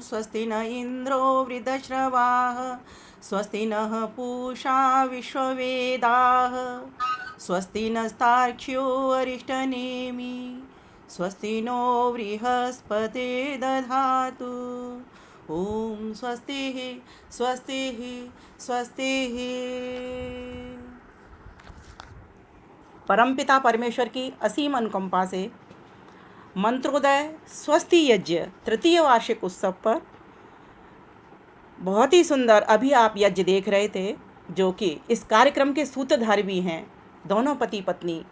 स्वस्ति न इन्द्रो वृद्धश्रवाः स्वस्ति नः पूषा विश्ववेदाः स्वस्ति नस्तार्क्ष्यो अरिष्टनेमि स्वस्ति नो बृहस्पति दधातु। ओम स्वस्तिः स्वस्तिः स्वस्तिः। परमपिता परमेश्वर की असीम अनुकंपा से मंत्रोदय स्वस्ति यज्ञ तृतीय वार्षिक उत्सव पर बहुत ही सुंदर अभी आप यज्ञ देख रहे थे, जो कि इस कार्यक्रम के सूत्रधार भी हैं। दोनों पति पत्नी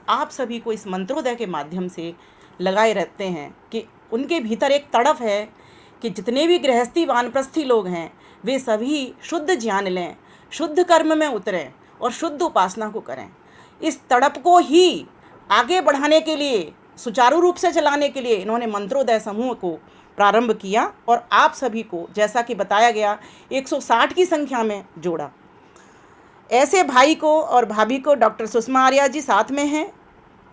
आप सभी को इस मंत्रोदय के माध्यम से लगाए रहते हैं कि उनके भीतर एक तड़प है कि जितने भी गृहस्थी वानप्रस्थी लोग हैं वे सभी शुद्ध ज्ञान लें, शुद्ध कर्म में उतरें और शुद्ध उपासना को करें। इस तड़प को ही आगे बढ़ाने के लिए, सुचारू रूप से चलाने के लिए इन्होंने मंत्रोदय समूह को प्रारंभ किया और आप सभी को, जैसा कि बताया गया, 160 की संख्या में जोड़ा। ऐसे भाई को और भाभी को डॉक्टर सुषमा आर्या जी साथ में हैं।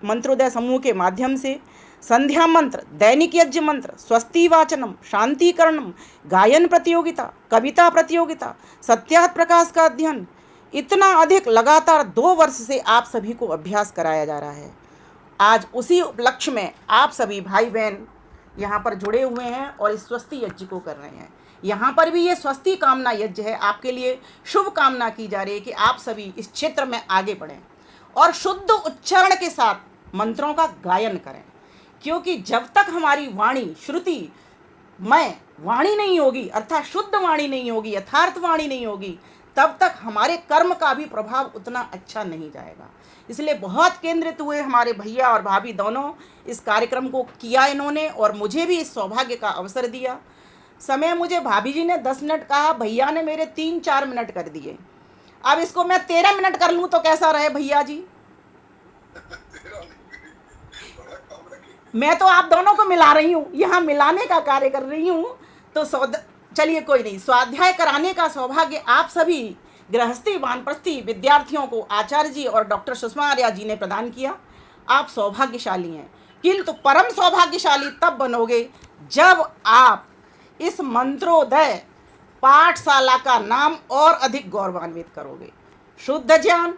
मंत्रोदय समूह के माध्यम से संध्या मंत्र, दैनिक यज्ञ मंत्र, स्वस्ति वाचनम, शांतिकरणम, गायन प्रतियोगिता, कविता प्रतियोगिता, सत्यार्थ प्रकाश का अध्ययन, इतना अधिक लगातार 2 वर्ष से आप सभी को अभ्यास कराया जा रहा है। आज उसी उपलक्ष्य में आप सभी भाई बहन यहाँ पर जुड़े हुए हैं और इस स्वस्ति यज्ञ को कर रहे हैं। यहाँ पर भी ये स्वस्ति कामना यज्ञ है। आपके लिए शुभ कामना की जा रही है कि आप सभी इस क्षेत्र में आगे बढ़ें और शुद्ध उच्चारण के साथ मंत्रों का गायन करें, क्योंकि जब तक हमारी वाणी श्रुति मय वाणी नहीं होगी, अर्थात शुद्ध वाणी नहीं होगी, यथार्थ वाणी नहीं होगी, तब तक हमारे कर्म का भी प्रभाव उतना अच्छा नहीं जाएगा। इसलिए बहुत केंद्रित हुए हमारे भैया और भाभी दोनों इस कार्यक्रम को किया इन्होंने, और मुझे भी इस सौभाग्य का अवसर दिया। समय मुझे भाभी जी ने 10 मिनट कहा, भैया ने मेरे 3-4 मिनट कर दिए। अब इसको मैं 13 मिनट कर लूँ तो कैसा रहे भैया जी? मैं तो आप दोनों को मिला रही हूँ, यहाँ मिलाने का कार्य कर रही हूँ। तो चलिए कोई नहीं, स्वाध्याय कराने का सौभाग्य आप सभी गृहस्थी वानप्रस्थी विद्यार्थियों को आचार्य जी और डॉक्टर सुषमा आर्या जी ने प्रदान किया। आप सौभाग्यशाली हैं, किंतु परम सौभाग्यशाली तब बनोगे जब आप इस मंत्रोदय पाठशाला का नाम और अधिक गौरवान्वित करोगे। शुद्ध ज्ञान,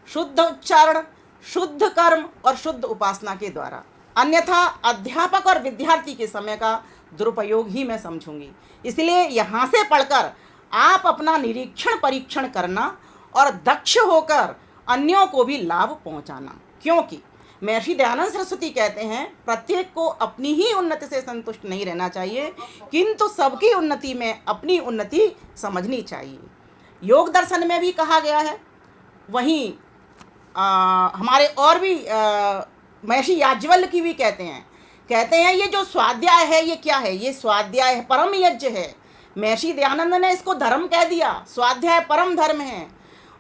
शुद्ध उच्चारण, शुद्ध कर्म और शुद्ध उपासना के द्वारा। अन्यथा अध्यापक और विद्यार्थी के समय का दुरुपयोग ही मैं समझूंगी। इसलिए यहाँ से पढ़कर आप अपना निरीक्षण परीक्षण करना और दक्ष होकर अन्यों को भी लाभ पहुँचाना, क्योंकि महर्षि दयानंद सरस्वती कहते हैं प्रत्येक को अपनी ही उन्नति से संतुष्ट नहीं रहना चाहिए, किंतु सबकी उन्नति में अपनी उन्नति समझनी चाहिए। योग दर्शन में भी कहा गया है। वहीं हमारे और भी महर्षि याज्ञवल्क्य की भी कहते हैं ये जो स्वाध्याय है ये क्या है? ये स्वाध्याय है, परम यज्ञ है। महर्षि दयानंद ने इसको धर्म कह दिया, स्वाध्याय परम धर्म है,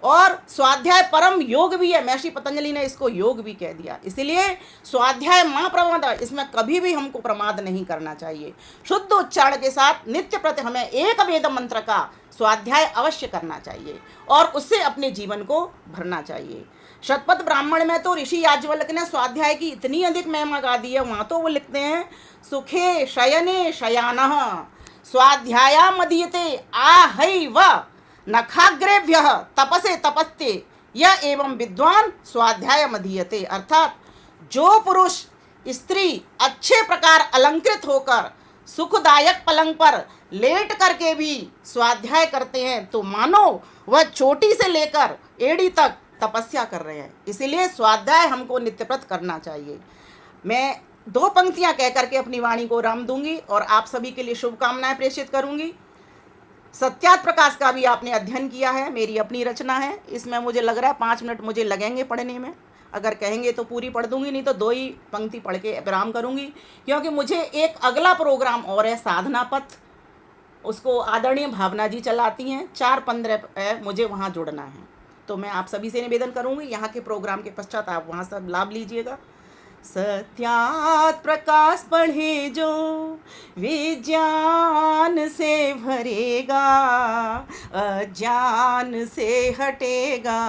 और स्वाध्याय परम योग भी है। महर्षि पतंजलि ने इसको योग भी कह दिया। इसलिए स्वाध्याय मां प्रमाद, इसमें कभी भी हमको प्रमाद नहीं करना चाहिए। शुद्ध उच्चारण के साथ नित्य प्रति हमें एक वेद मंत्र का स्वाध्याय अवश्य करना चाहिए और उससे अपने जीवन को भरना चाहिए। शतपथ ब्राह्मण में तो ऋषि याज्ञवल्क्य ने स्वाध्याय की इतनी अधिक महिमा गा दी है। वहाँ तो वो लिखते हैं, सुखे शयने शयानः स्वाध्याया मदीयते आहैव नखाग्रेभ्य तपसे तपस्ते य एवं विद्वान स्वाध्याय मदीयते। अर्थात जो पुरुष स्त्री अच्छे प्रकार अलंकृत होकर सुखदायक पलंग पर लेट करके भी स्वाध्याय करते हैं तो मानो वह चोटी से लेकर एड़ी तक तपस्या कर रहे हैं। इसीलिए स्वाध्याय हमको नित्यप्रत करना चाहिए। मैं 2 पंक्तियां कह करके अपनी वाणी को राम दूंगी और आप सभी के लिए शुभकामनाएं प्रेषित करूंगी। सत्यार्थ प्रकाश का भी आपने अध्ययन किया है, मेरी अपनी रचना है। इसमें मुझे लग रहा है 5 मिनट मुझे लगेंगे पढ़ने में। अगर कहेंगे तो पूरी पढ़ दूंगी, नहीं तो 2 ही पंक्ति पढ़ के विराम करूंगी, क्योंकि मुझे एक अगला प्रोग्राम और है, साधना पथ। उसको आदरणीय भावना जी चलाती हैं। 4-15 मुझे वहाँ जुड़ना है। तो मैं आप सभी से निवेदन करूंगी, यहाँ के प्रोग्राम के पश्चात आप वहाँ सब लाभ लीजिएगा। सत्यात प्रकाश पढ़े जो विज्ञान से भरेगा, अज्ञान से हटेगा,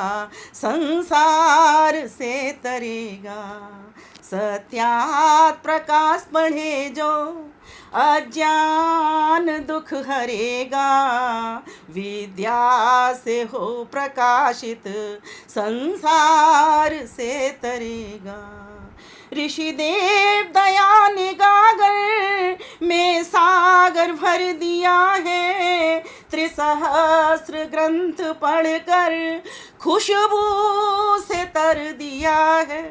संसार से तरेगा। सत्यात प्रकाश पढ़े जो अज्ञान दुख हरेगा, विद्या से हो प्रकाशित, संसार से तरेगा। ऋषि देव दया ने गागर में सागर भर दिया है, त्रिसहस्र ग्रंथ पढ़कर खुशबू से तर दिया है।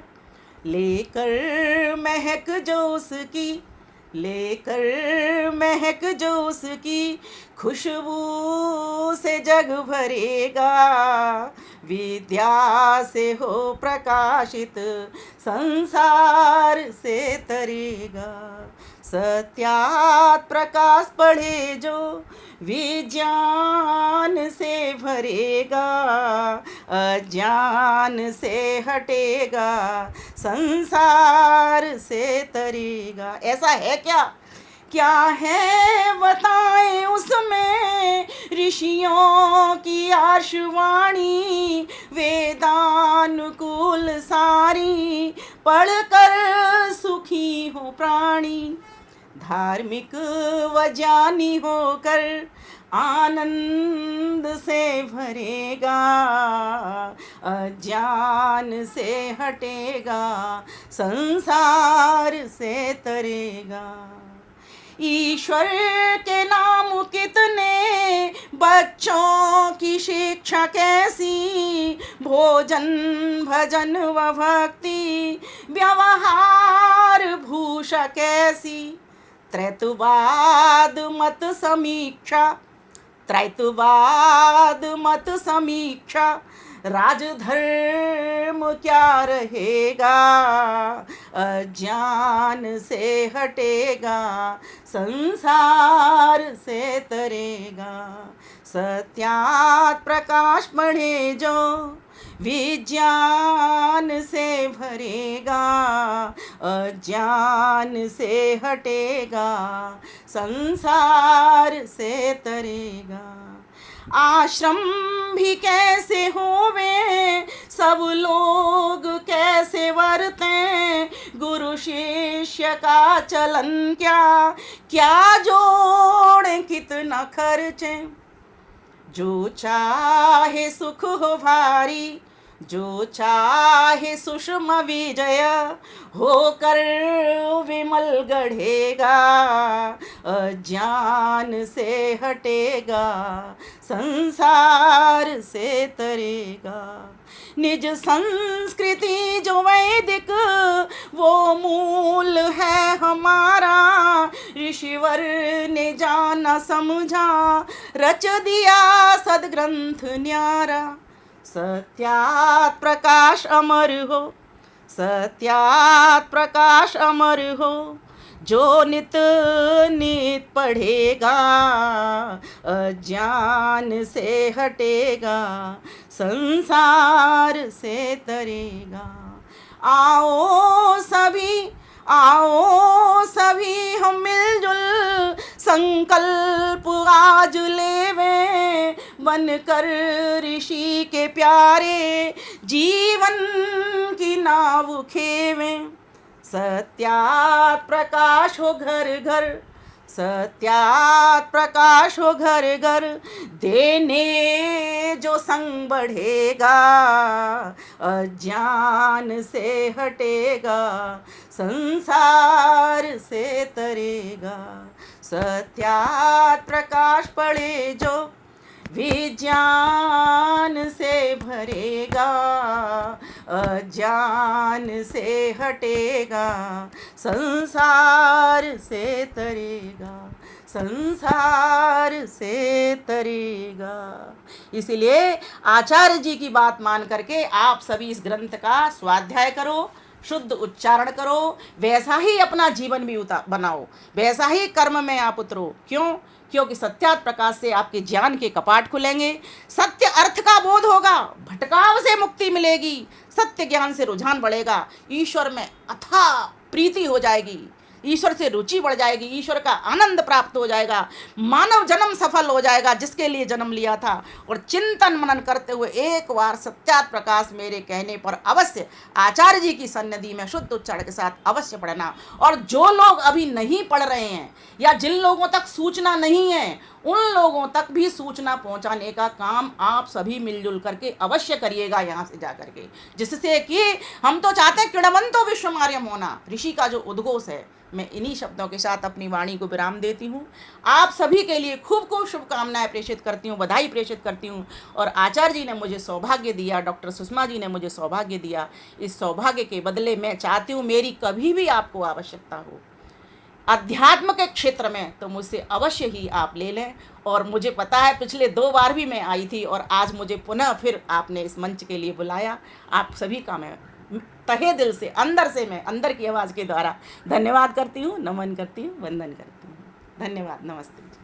लेकर महक जो उसकी, लेकर महक जो उसकी, खुशबू से जग भरेगा, विद्या से हो प्रकाशित, संसार से तरेगा। सत्यात प्रकाश पढ़े जो विज्ञान से भरेगा, अज्ञान से हटेगा, संसार से तरेगा। ऐसा है क्या? क्या है बताएं उसमें ऋषियों की आर्षवाणी, वेदानुकूल सारी पढ़कर सुखी हो प्राणी। धार्मिक व ज्ञानी होकर आनंद से भरेगा, अज्ञान से हटेगा, संसार से तरेगा। ईश्वर के नाम कितने, बच्चों की शिक्षा कैसी, भोजन भजन व भक्ति, व्यवहार भूषा कैसी। त्रैतुवाद मत समीक्षा, त्रैतुवाद मत समीक्षा, राजधर्म क्या रहेगा, अज्ञान से हटेगा, संसार से तरेगा। सत्यात प्रकाश पढ़े जो विज्ञान से भरेगा, अज्ञान से हटेगा, संसार से तरेगा। आश्रम भी कैसे होवे, सब लोग कैसे वर्तें, गुरु शिष्य का चलन क्या, क्या जोड़ें कितना खर्चें। जो चाहे सुख हो भारी, जो चाहे सुषमा विजय, होकर विमल गढ़ेगा, अज्ञान से हटेगा, संसार से तरेगा। निज संस्कृति जो वैदिक, वो मूल है हमारा, ऋषिवर ने जाना समझा, रच दिया सदग्रंथ न्यारा। सत्यात प्रकाश अमर हो, सत्यात प्रकाश अमर हो, जो नित नित पढ़ेगा, अज्ञान से हटेगा, संसार से तरेगा। आओ सभी, आओ सभी हम मिलजुल संकल्प आज लेवें, बनकर ऋषि के प्यारे जीवन की नाव खेवें। सत्यात प्रकाश हो घर घर, सत्यात प्रकाश हो घर घर, देने जो संग बढ़ेगा, अज्ञान से हटेगा, संसार से तरेगा। सत्यात प्रकाश पढ़े जो विज्ञान से भरेगा, अज्ञान से हटेगा, संसार से तरेगा, संसार से तरेगा। इसलिए आचार्य जी की बात मान करके आप सभी इस ग्रंथ का स्वाध्याय करो, शुद्ध उच्चारण करो, वैसा ही अपना जीवन भी बनाओ, वैसा ही कर्म में आप उतरो। क्यों? क्योंकि सत्यात प्रकाश से आपके ज्ञान के कपाट खुलेंगे, सत्य अर्थ का बोध होगा, भटकाव से मुक्ति मिलेगी, सत्य ज्ञान से रुझान बढ़ेगा, ईश्वर में अथाह प्रीति हो जाएगी, ईश्वर से रुचि बढ़ जाएगी, ईश्वर का आनंद प्राप्त हो जाएगा, मानव जन्म सफल हो जाएगा जिसके लिए जन्म लिया था। और चिंतन मनन करते हुए एक बार सत्यात प्रकाश मेरे कहने पर अवश्य आचार्य जी की सन्निधि में शुद्ध उच्चारण के साथ अवश्य पढ़ना। और जो लोग अभी नहीं पढ़ रहे हैं या जिन लोगों तक सूचना नहीं है, उन लोगों तक भी सूचना पहुंचाने का काम आप सभी मिलजुल करके अवश्य करिएगा यहाँ से जा करके, जिससे कि हम तो चाहते हैं किड़वंतो विश्वमार्यम होना, ऋषि का जो उद्घोष है। मैं इन्हीं शब्दों के साथ अपनी वाणी को विराम देती हूँ। आप सभी के लिए खूब खूब शुभकामनाएं प्रेषित करती हूँ, बधाई प्रेषित करती हूँ। और आचार्य जी ने मुझे सौभाग्य दिया, डॉक्टर सुषमा जी ने मुझे सौभाग्य दिया, इस सौभाग्य के बदले मैं चाहती हूँ मेरी कभी भी आपको आवश्यकता हो अध्यात्म के क्षेत्र में तो मुझसे अवश्य ही आप ले लें। और मुझे पता है पिछले 2 बार भी मैं आई थी और आज मुझे पुनः फिर आपने इस मंच के लिए बुलाया। आप सभी का मैं तहे दिल से अंदर से मैं अंदर की आवाज़ के द्वारा धन्यवाद करती हूँ, नमन करती हूँ, वंदन करती हूँ। धन्यवाद, नमस्ते।